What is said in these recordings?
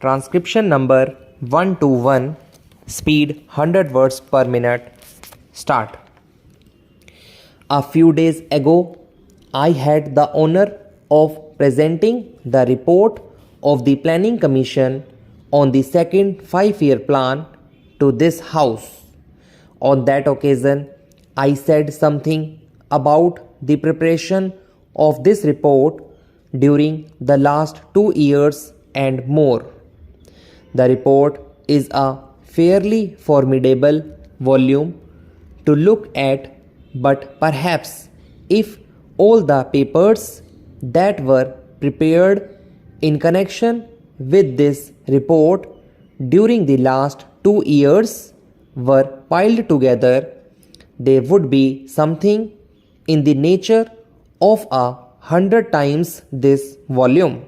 Transcription number 121, speed 100 words per minute. Start. A few days ago, I had the honor of presenting the report of the Planning Commission on the second 5-year plan to this House. On that occasion, I said something about the preparation of this report during the last 2 years and more. The report is a fairly formidable volume to look at, but perhaps if all the papers that were prepared in connection with this report during the last 2 years were piled together, they would be something in the nature of 100 times this volume.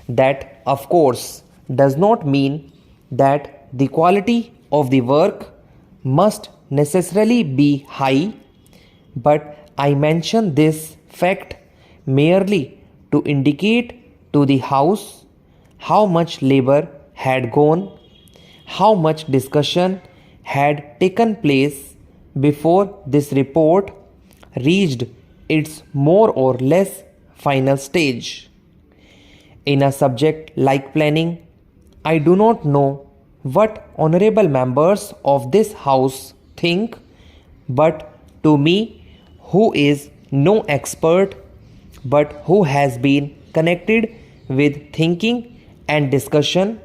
That, of course, does not mean that the quality of the work must necessarily be high, but I mention this fact merely to indicate to the House how much labor had gone, how much discussion had taken place before this report reached its more or less final stage. In a subject like planning, I do not know what honorable members of this House think, but to me, who is no expert but who has been connected with thinking and discussion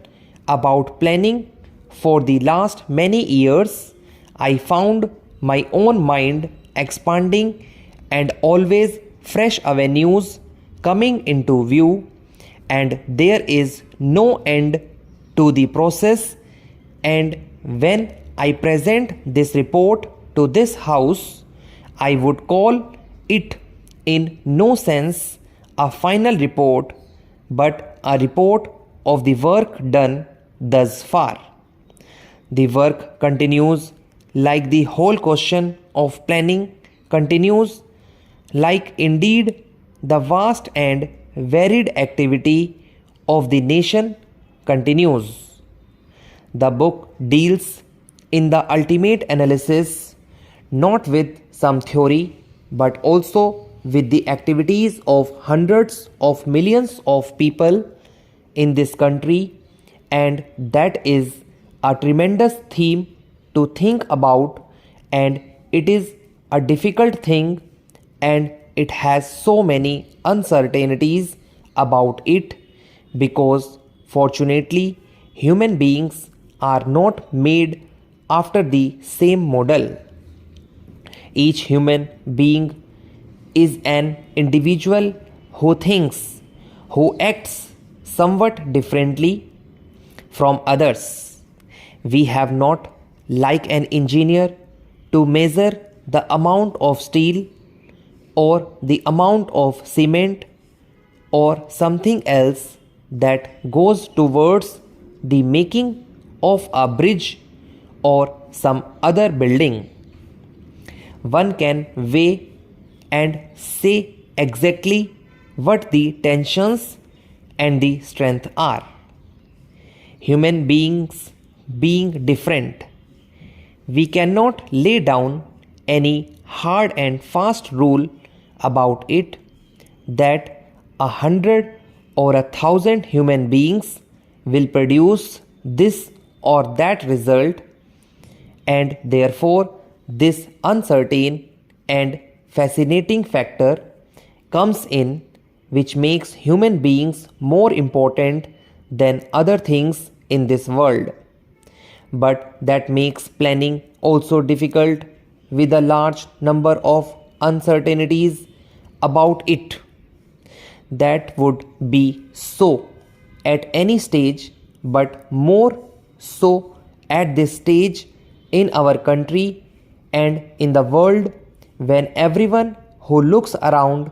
about planning for the last many years, I found my own mind expanding and always fresh avenues coming into view, and there is no end to the process. And when I present this report to this House, I would call it in no sense a final report, but a report of the work done thus far. The work continues like the whole question of planning continues, like indeed the vast and varied activity of the nation continues. The book deals in the ultimate analysis not with some theory but also with the activities of hundreds of millions of people in this country, and that is a tremendous theme to think about, and it is a difficult thing, and it has so many uncertainties about it, because fortunately human beings are not made after the same model. Each human being is an individual who thinks, who acts somewhat differently from others. We have not, like an engineer, to measure the amount of steel or the amount of cement or something else that goes towards the making of a bridge or some other building. One can weigh and say exactly what the tensions and the strength are. Human beings being different, we cannot lay down any hard and fast rule about it that 100 or 1,000 human beings will produce this or that result, and therefore this uncertain and fascinating factor comes in, which makes human beings more important than other things in this world. But that makes planning also difficult, with a large number of uncertainties about it. That would be so at any stage, but more so at this stage in our country and in the world, when everyone who looks around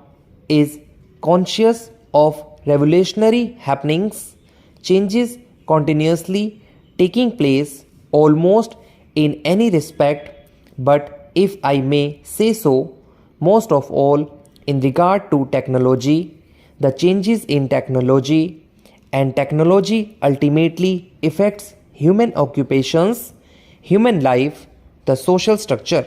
is conscious of revolutionary happenings, changes continuously taking place almost in any respect, but if I may say so, most of all in regard to technology, the changes in technology and technology ultimately affects human occupations, human life, the social structure.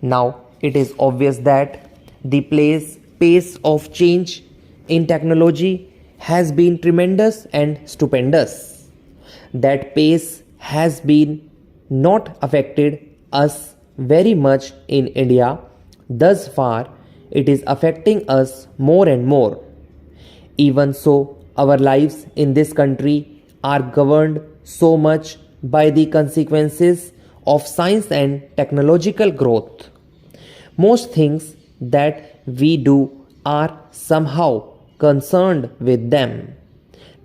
Now, it is obvious that the pace of change in technology has been tremendous and stupendous. That pace has been not affected us very much in India. Thus far, it is affecting us more and more. Even so, our lives in this country are governed so much by the consequences of science and technological growth. Most things that we do are somehow concerned with them.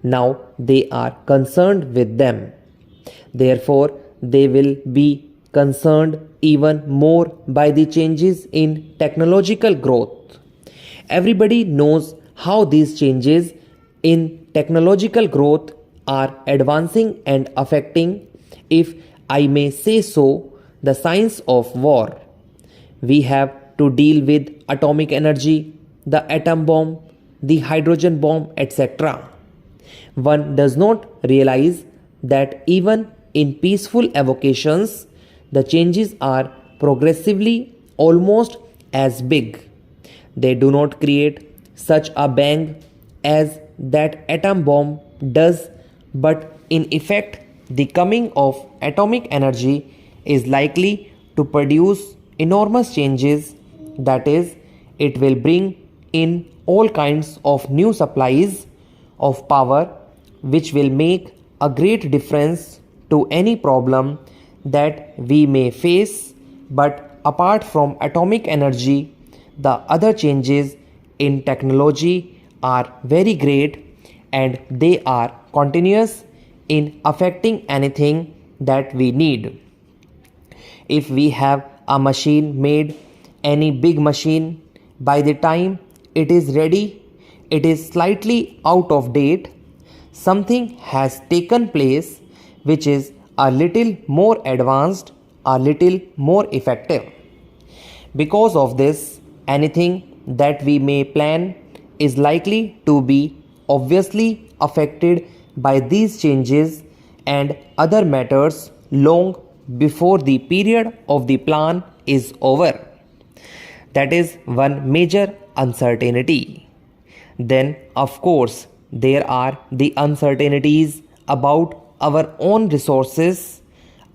Now they are concerned with them. Therefore, they will be concerned even more by the changes in technological growth. Everybody knows how these changes in technological growth are advancing and affecting, if I may say so, the science of war. We have to deal with atomic energy, the atom bomb, the hydrogen bomb, etc. One does not realize that even in peaceful evocations, the changes are progressively almost as big. They do not create such a bang as that atom bomb does, but in effect, the coming of atomic energy is likely to produce enormous changes. That is, it will bring in all kinds of new supplies of power, which will make a great difference to any problem that we may face. But apart from atomic energy, the other changes in technology are very great, and they are continuous in affecting anything that we need. If we have a machine made, any big machine, by the time it is ready, it is slightly out of date. Something has taken place which is a little more advanced, a little more effective. Because of this, anything that we may plan is likely to be obviously affected by these changes and other matters long before the period of the plan is over. That is one major uncertainty. Then, of course, there are the uncertainties about our own resources,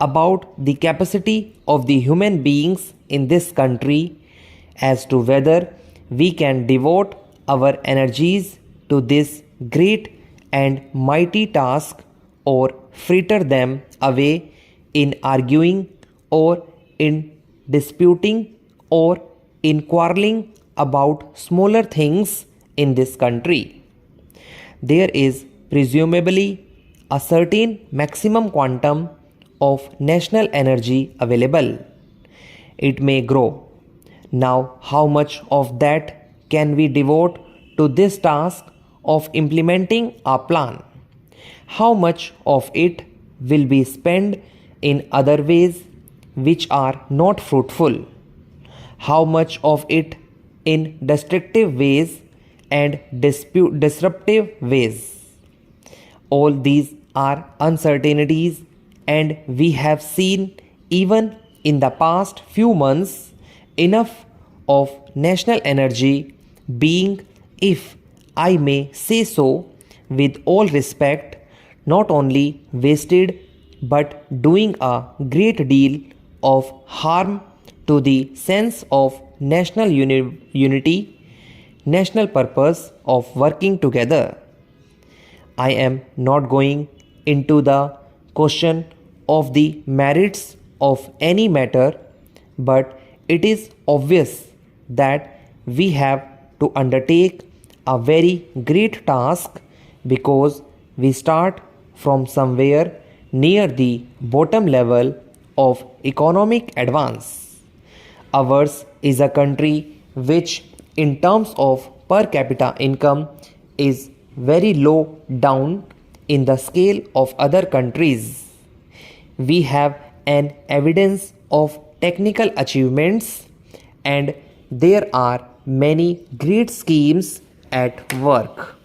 about the capacity of the human beings in this country, as to whether we can devote our energies to this great and mighty task or fritter them away in arguing or in disputing or in quarreling about smaller things in this country. There is presumably a certain maximum quantum of national energy available. It may grow. Now, how much of that can we devote to this task of implementing our plan? How much of it will be spent in other ways which are not fruitful? How much of it in destructive ways and disruptive ways? All these are uncertainties, and we have seen even in the past few months enough of national energy being, if I may say so, with all respect, not only wasted but doing a great deal of harm to the sense of national unity, national purpose of working together. I am not going into the question of the merits of any matter, but it is obvious that we have to undertake a very great task, because we start from somewhere near the bottom level of economic advance. Ours is a country which, in terms of per capita income, is very low down in the scale of other countries. We have an evidence of technical achievements, and there are many great schemes at work.